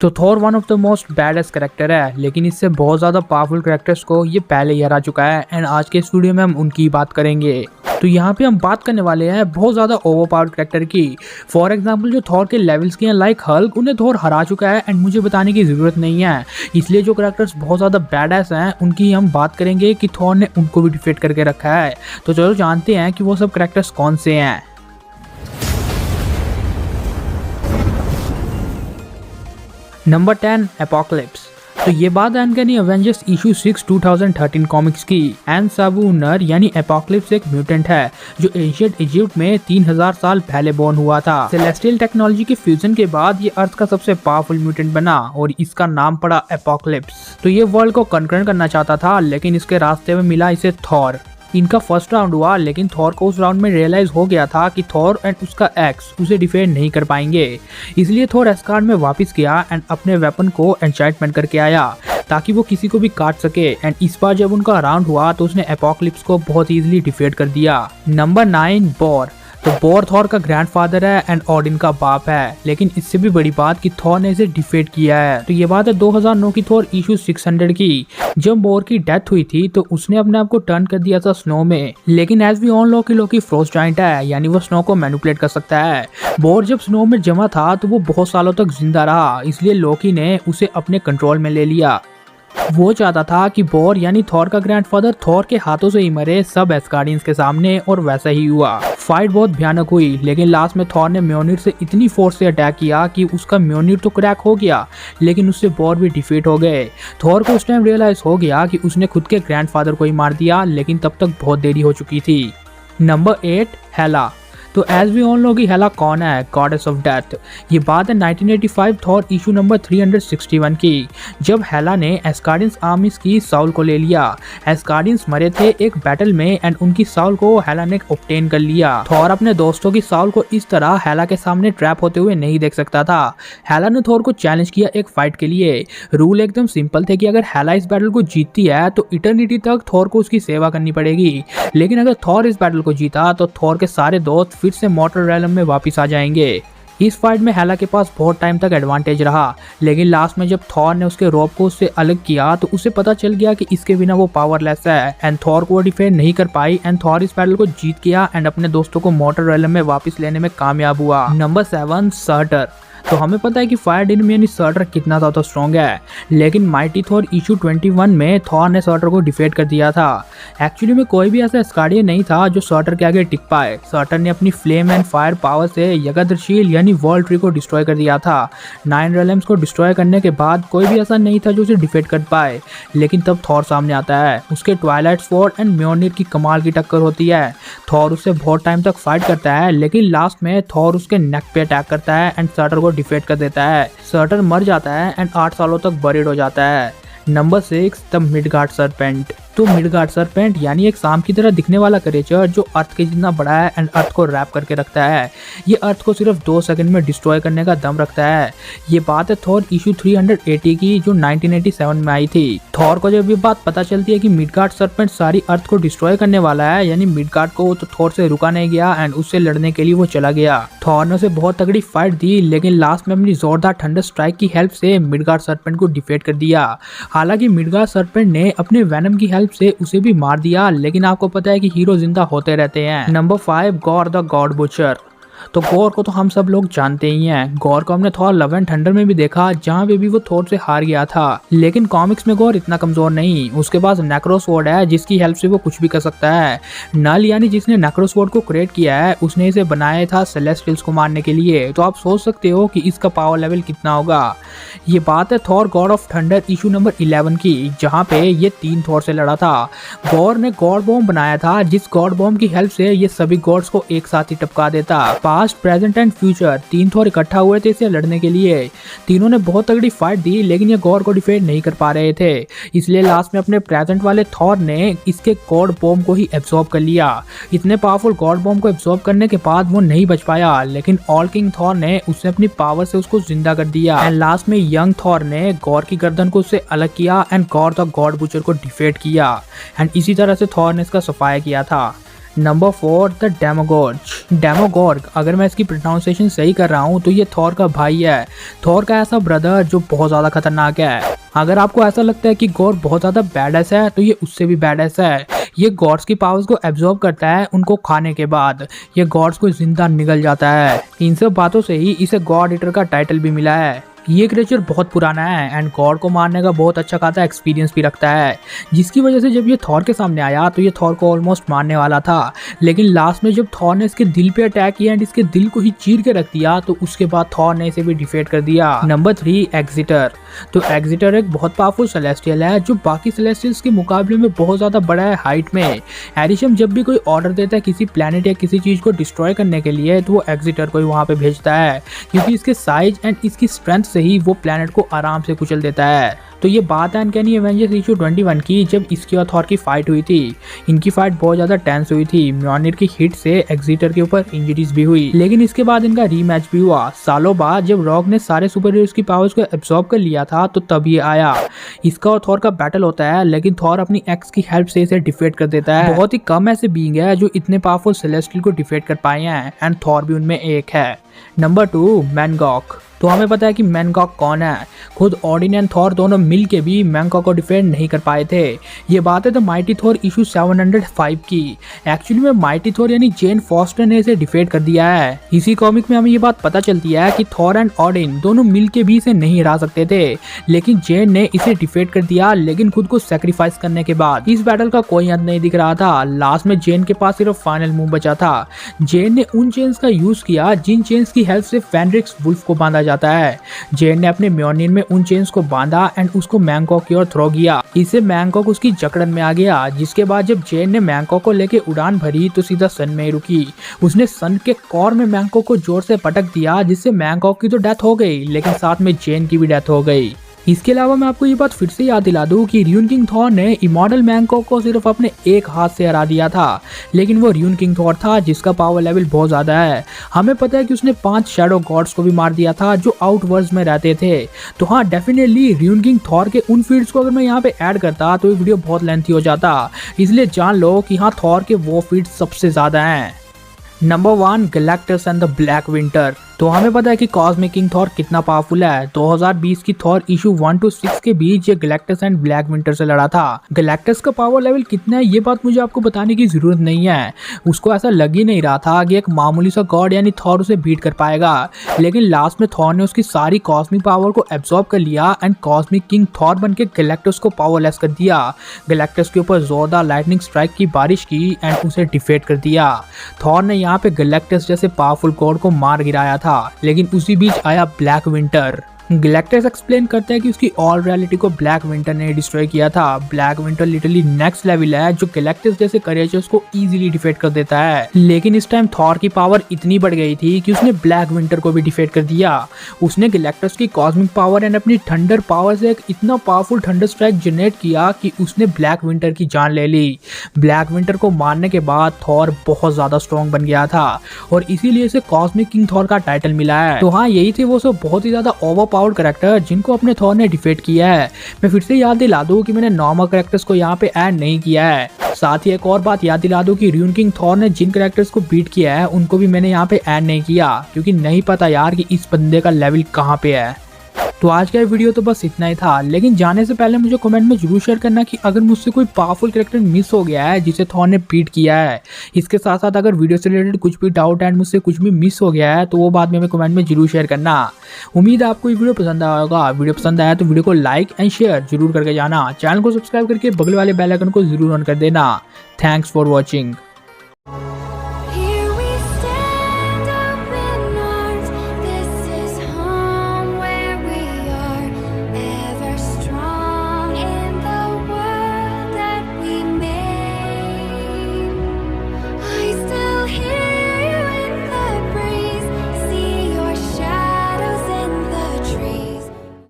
तो Thor one of the most baddest character है, लेकिन इससे बहुत ज़्यादा पावरफुल करेक्टर्स को ये पहले ही हरा चुका है एंड आज के इस वीडियो में हम उनकी बात करेंगे। तो यहाँ पे हम बात करने वाले हैं बहुत ज़्यादा ओवर पावर्ड करेक्टर की। फॉर एग्जांपल जो थॉर के लेवल्स के हैं लाइक हल्क, उन्हें थॉर हरा चुका है एंड मुझे बताने की ज़रूरत नहीं है। इसलिए जो करेक्टर्स बहुत ज़्यादा बैडेस्ट हैं उनकी हम बात करेंगे कि थॉर ने उनको भी डिफीट करके रखा है। तो चलो जानते हैं कि वो सब करेक्टर्स कौन से हैं। Number 10 apocalypse. तो ये बात है अनकैनी एवेंजर्स इशू 6 2013 कॉमिक्स की। एन साबूनर यानी एपोकलिप्स एक म्यूटेंट है जो एंशिएंट इजिप्ट में 3000 साल पहले बॉर्न हुआ था। सेलेस्टियल टेक्नोलॉजी के फ्यूजन के बाद ये अर्थ का सबसे पावरफुल म्यूटेंट बना और इसका नाम पड़ा एपोकलिप्स। तो ये वर्ल्ड को कन्कर करना चाहता था, लेकिन इसके रास्ते में मिला इसे थॉर। इनका फर्स्ट राउंड हुआ, लेकिन थॉर को उस राउंड में रियलाइज हो गया था कि थॉर एंड उसका एक्स उसे डिफेंड नहीं कर पाएंगे। इसलिए थॉर एस्गार्ड में वापस गया एंड अपने वेपन को एन्चेंटमेंट करके आया ताकि वो किसी को भी काट सके। एंड इस बार जब उनका राउंड हुआ तो उसने एपोकलिप्स को बहुत इजीली डिफीट कर दिया। Number 9 bore. तो बोर थॉर का ग्रैंडफादर है एंड ऑडिन का बाप है, लेकिन इससे भी बड़ी बात कि थॉर ने इसे डिफीट किया है। तो ये बात है 2009 की थॉर इशू 600 की। जब बोर की डेथ हुई थी तो उसने अपने आप को टर्न कर दिया था स्नो में, लेकिन as we on Loki frost giant है, यानी वो स्नो को मैनिपुलेट कर सकता है। बोर जब स्नो में जमा था तो वो बहुत सालों तक जिंदा रहा, इसलिए लोकी ने उसे अपने कंट्रोल में ले लिया। वो चाहता था कि बोर यानी थॉर का ग्रैंडफादर थॉर के हाथों से ही मरे सब एस्गार्डियंस के सामने, और वैसा ही हुआ। फाइट बहुत भयानक हुई, लेकिन लास्ट में थॉर ने म्योनिर से इतनी फोर्स से अटैक किया कि उसका म्योनिर तो क्रैक हो गया, लेकिन उससे बोर भी डिफीट हो गए। थॉर को उस टाइम रियलाइज हो गया कि उसने खुद के ग्रैंडफादर को ही मार दिया, लेकिन तब तक बहुत देरी हो चुकी थी। नंबर 8 हेला। तो एज वी ऑन नो कि हेला कौन है, गॉडेस ऑफ डेथ। ये बात है 1985 थॉर इशू नंबर 361 की, जब हेला ने एस्गार्डियंस आर्मीज की साउल को ले लिया। एस्गार्डियंस मरे थे एक बैटल में एंड उनकी साउल को हेला ने ऑब्टेन कर लिया। थॉर अपने दोस्तों की साउल को इस तरह हेला के सामने ट्रैप होते हुए नहीं देख सकता था। हेला ने थॉर को चैलेंज किया एक फाइट के लिए। रूल एकदम सिंपल थे कि अगर हेला इस बैटल को जीतती है तो इटर्निटी तक थॉर को उसकी सेवा करनी पड़ेगी, लेकिन अगर थॉर इस बैटल को जीता तो थॉर के सारे दोस्त फिर से मॉर्टल रेलम में वापस आ जाएंगे। इस फाइट में हेला के पास बहुत टाइम तक एडवांटेज रहा, लेकिन लास्ट में जब थॉर ने उसके रोप को उससे अलग किया तो उसे पता चल गया कि इसके बिना वो पावरलेस है एंड थॉर को डिफेंड नहीं कर पाई एंड थॉर इस बैटल को जीत गया एंड अपने दोस्तों को मॉर्टल रेलम में वापस लेने में कामयाब हुआ। Number 7 shorter. तो हमें पता है कि फायर डिनम यानी सर्टर कितना ज़्यादा स्ट्रॉन्ग है, लेकिन माइटी थॉर इशू 21 में थॉर ने सर्टर को डिफीट कर दिया था। एक्चुअली में कोई भी ऐसा एस्गार्डियन नहीं था जो सर्टर के आगे टिक पाए। सर्टर ने अपनी फ्लेम एंड फायर पावर से यगद्रशील यानी वर्ल्ड ट्री को डिस्ट्रॉय कर दिया था। 9 रेलम्स को डिस्ट्रॉय करने के बाद कोई भी ऐसा नहीं था जो उसे डिफीट कर पाए, लेकिन तब थॉर सामने आता है। उसके ट्वाइलाइट स्वॉर्ड एंड म्योनिर की कमाल की टक्कर होती है। थॉर उससे बहुत टाइम तक फाइट करता है, लेकिन लास्ट में थॉर उसके नेक पे अटैक करता है एंड सर्टर को डिफीट कर देता है। सर्टर मर जाता है एंड 8 सालों तक बरीड हो जाता है। Number 6 the Midgard serpent. तो मिडगार्ड सरपेंट यानी एक सांप की तरह दिखने वाला क्रिएचर जो अर्थ के जितना बड़ा है एंड अर्थ को रैप करके रखता है। ये अर्थ को सिर्फ 2 सेकंड में डिस्ट्रॉय करने का दम रखता है। ये बात है थॉर इशू 380 की जो 1987 में आई थी। थॉर को जब ये बात पता चलती है कि मिडगार्ड सरपेंट सारी अर्थ को डिस्ट्रॉय करने वाला है, यानी मिडगार्ड को, तो थॉर से रुका नहीं गया एंड उससे लड़ने के लिए वो चला गया। थॉर ने उसे बहुत तगड़ी फाइट दी, लेकिन लास्ट में अपनी जोरदार थंडर स्ट्राइक की हेल्प से मिडगार्ड सरपेंट को डिफीट कर दिया। हालांकि मिडगार्ड सरपेंट ने अपने वेनम की हेल्प से उसे भी मार दिया, लेकिन आपको पता है कि हीरो जिंदा होते रहते हैं। Number 5 gore the God butcher. तो गॉर को तो हम सब लोग जानते ही हैं। गॉर को हमने थॉर लव एंड थंडर में भी देखा, जहाँ पे भी वो थॉर से हार गया था, लेकिन कॉमिक्स में गॉर इतना कमजोर नहीं। उसके पास नेक्रोसवॉर्ड है जिसकी हेल्प से वो कुछ भी कर सकता है। नल यानी जिसने नेक्रोसवॉर्ड को क्रिएट किया है उसने इसे बनाया था सेलेस्टियल्स को मारने के लिए। तो आप सोच सकते हो कि इसका पावर लेवल कितना होगा। ये बात है Thor God of thunder issue number 11 की, जहाँ पे ये 3 थॉर से लड़ा था। गॉर ने गॉड बॉम्ब बनाया था, जिस गॉड बॉम्ब की हेल्प से ये सभी गॉड्स को एक साथ ही टपका देता। Past, present and future 3 Thor इकट्ठा हुए थे इसे लड़ने के लिए। तीनों ने बहुत तगड़ी फाइट दी, लेकिन ये गॉड को डिफीट नहीं कर पा रहे थे। इसलिए लास्ट में अपने प्रेजेंट वाले थॉर ने इसके गॉड बॉम्ब को ही एब्सॉर्ब कर लिया। इतने पावरफुल गॉड बॉम्ब को एब्सॉर्ब करने के बाद वो नहीं बच पाया, लेकिन ऑल किंग थॉर ने उससे अपनी पावर से उसको जिंदा कर दिया एंड लास्ट में यंग थॉर ने गॉर की गर्दन को उससे अलग किया and gore the God butcher को डिफीट किया एंड इसी तरह से थॉर ने इसका सफाया किया था। Number 4 the डेमोगोर्ग। डेमोगोर्ग, अगर मैं इसकी प्रोनाउंसिएशन सही कर रहा हूँ तो ये थॉर का भाई है, थॉर का ऐसा ब्रदर जो बहुत ज़्यादा खतरनाक है। अगर आपको ऐसा लगता है कि गॉड बहुत ज़्यादा बैडएस है तो ये उससे भी बैडएस है। ये गॉड्स की पावर्स को एब्जॉर्ब करता है उनको खाने के बाद, ये गॉड्स को जिंदा निगल जाता है। इन सब बातों से ही इसे गॉड ईटर का टाइटल भी मिला है। ये क्रिएचर बहुत पुराना है एंड गॉड को मारने का बहुत अच्छा खासा एक्सपीरियंस भी रखता है, जिसकी वजह से जब ये थॉर के सामने आया तो ये थॉर को ऑलमोस्ट मारने वाला था, लेकिन लास्ट में जब थॉर ने इसके दिल पे अटैक किया एंड इसके दिल को ही चीर के रख दिया तो उसके बाद थॉर ने इसे भी डिफीट कर दिया। नंबर 3 एग्जिटर। तो एग्जिटर एक बहुत पावरफुल सेलेस्टियल है जो बाकी सेलेस्टियल्स के मुकाबले में बहुत ज़्यादा बड़ा है हाइट में। एरिशम जब भी कोई ऑर्डर देता है किसी प्लैनेट या किसी चीज़ को डिस्ट्रॉय करने के लिए तो वो एग्जिटर को ही वहाँ पे भेजता है, क्योंकि इसके साइज एंड इसकी स्ट्रेंथ से ही वो प्लैनेट को आराम से कुचल देता है। तो ये बात है अनकैनी एवेंजर्स इशू 21 की, जब इसकी और थॉर की फाइट हुई थी। इनकी फाइट बहुत ज़्यादा टेंस हुई थी, म्योनिर की हिट से एग्जिटर के ऊपर इंजरीज भी हुई, लेकिन इसके बाद इनका रीमैच भी हुआ। सालों बाद जब रॉक ने सारे सुपर हीरोज की पावर्स को एब्सॉर्ब कर लिया था तो तब ये आया। इसका और थॉर का बैटल होता है, लेकिन थॉर अपनी एक्स की हेल्प से इसे डिफीट कर देता है। बहुत ही कम ऐसे बीइंग है जो इतने पावरफुल सेलेस्टियल को डिफीट कर पाए हैं एंड थॉर भी उनमें एक है। नंबर 2 मैनगॉक। तो हमें पता है कि मैनगॉक कौन है। खुद ऑडिन एंड थॉर दोनों मिलके भी मैनगॉक को डिफेंड नहीं कर पाए थे। ये बात है द माइटी थॉर इशू 705 की। एक्चुअली में माइटी थॉर यानी जेन फॉस्टर ने इसे डिफीट कर दिया है। इसी कॉमिक में हमें ये बात पता चलती है कि थॉर एंड ऑडिन दोनों मिलके भी इसे नहीं हरा सकते थे, लेकिन जेन ने इसे डिफीट कर दिया, लेकिन खुद को सेक्रीफाइस करने के बाद। इस बैटल का कोई अंत नहीं दिख रहा था। लास्ट में जेन के पास सिर्फ फाइनल मूव बचा था। जेन ने उन चेन्स का यूज किया जिन चेन्स की हेल्प से फेंड्रिक्स वुल्फ को बांधा जाता है। जेन ने अपने म्योनिर में उन चेन्स को बांधा एंड उसको मैंगकॉक की ओर थ्रो किया। इससे मैंगकॉक उसकी जकड़न में आ गया, जिसके बाद जब जेन ने मैंगकॉक को लेके उड़ान भरी तो सीधा सन में ही रुकी। उसने सन के कोर में मैंगकॉक को जोर से पटक दिया, जिससे मैंगकॉक की तो डेथ हो गई, लेकिन साथ में जेन की भी डेथ हो गई। इसके अलावा मैं आपको ये बात फिर से याद दिला दूं कि र्यून किंग थॉर ने इमॉर्टल मैंगकॉक को सिर्फ अपने एक हाथ से हरा दिया था, लेकिन वो र्यून किंग थॉर था जिसका पावर लेवल बहुत ज्यादा है। हमें पता है कि उसने 5 शैडो गॉड्स को भी मार दिया था जो आउटवर्ड्स में रहते थे। तो हाँ, डेफिनेटली र्यून किंग थॉर के उन फीड्स को अगर मैं यहाँ पे ऐड करता तो ये वीडियो बहुत लेंथी हो जाता, इसलिए जान लो कि हाँ, थॉर के वो फीड्स सबसे ज्यादा हैं। Number 1 Galactus and the black winter. तो हमें पता है कि कॉस्मिक किंग थॉर कितना पावरफुल है। 2020 की थॉर इशू 1 to 6 के बीच ये गैलेक्टस एंड ब्लैक विंटर से लड़ा था। गैलेक्टस का पावर लेवल कितना है ये बात मुझे आपको बताने की जरूरत नहीं है। उसको ऐसा लग ही नहीं रहा था कि एक मामूली सा गॉड यानी थॉर उसे बीट कर पाएगा, लेकिन लास्ट में थॉर ने उसकी सारी कॉस्मिक पावर को एब्सॉर्ब कर लिया एंड कॉस्मिक किंग थॉर बन के गैलेक्टस को पावरलेस कर दिया। गैलेक्टस के ऊपर जोरदार लाइटनिंग स्ट्राइक की बारिश की एंड उसे डिफीट कर दिया। थॉर ने यहाँ पे गैलेक्टस जैसे पावरफुल गॉड को मार गिराया था, लेकिन उसी बीच आया ब्लैक विंटर। गैलेक्टस एक्सप्लेन करता है कि उसकी ऑल रियलिटी को ब्लैक विंटर ने डिस्ट्रॉय किया था। Black winter literally next level है जो गैलेक्टस जैसे क्रिएचर्स को इजीली डिफीट कर देता है, लेकिन इस टाइम थॉर की पावर इतनी बढ़ गई थी कि उसने ब्लैक विंटर को भी डिफीट कर दिया। उसने गैलेक्टस की कॉस्मिक पावर एंड अपनी थंडर पावर से एक इतना पावरफुल थंडर स्ट्राइक जनरेट किया कि उसने ब्लैक विंटर की जान ले ली। ब्लैक विंटर को मारने के बाद थॉर बहुत ज्यादा स्ट्रॉन्ग बन गया था और इसीलिए इसे कॉस्मिक किंग थॉर का टाइटल मिला है। तो हाँ, यही थे वो सब बहुत ही ज्यादा ओवर पावर्ड कैरेक्टर जिनको अपने थॉर ने डिफीट किया है। मैं फिर से याद दिला दूं कि मैंने नॉर्मल कैरेक्टर्स को यहाँ पे ऐड नहीं किया है। साथ ही एक और बात याद दिला दूं कि र्यून किंग थॉर ने जिन कैरेक्टर्स को बीट किया है उनको भी मैंने यहाँ पे ऐड नहीं किया, क्योंकि नहीं पता यार कि इस बंदे का लेवल कहाँ पे है। तो आज का वीडियो तो बस इतना ही था, लेकिन जाने से पहले मुझे कमेंट में जरूर शेयर करना कि अगर मुझसे कोई पावरफुल कैरेक्टर मिस हो गया है जिसे थॉर ने बीट किया है। इसके साथ साथ अगर वीडियो से रिलेटेड कुछ भी डाउट एंड मुझसे कुछ भी मिस हो गया है तो वो बात में हमें कमेंट में जरूर शेयर करना। उम्मीद है आपको ये वीडियो पसंद आया होगा। वीडियो पसंद आया तो वीडियो को लाइक एंड शेयर जरूर करके जाना। चैनल को सब्सक्राइब करके बगल वाले बेल आइकन को जरूर ऑन कर देना। Thanks for watching.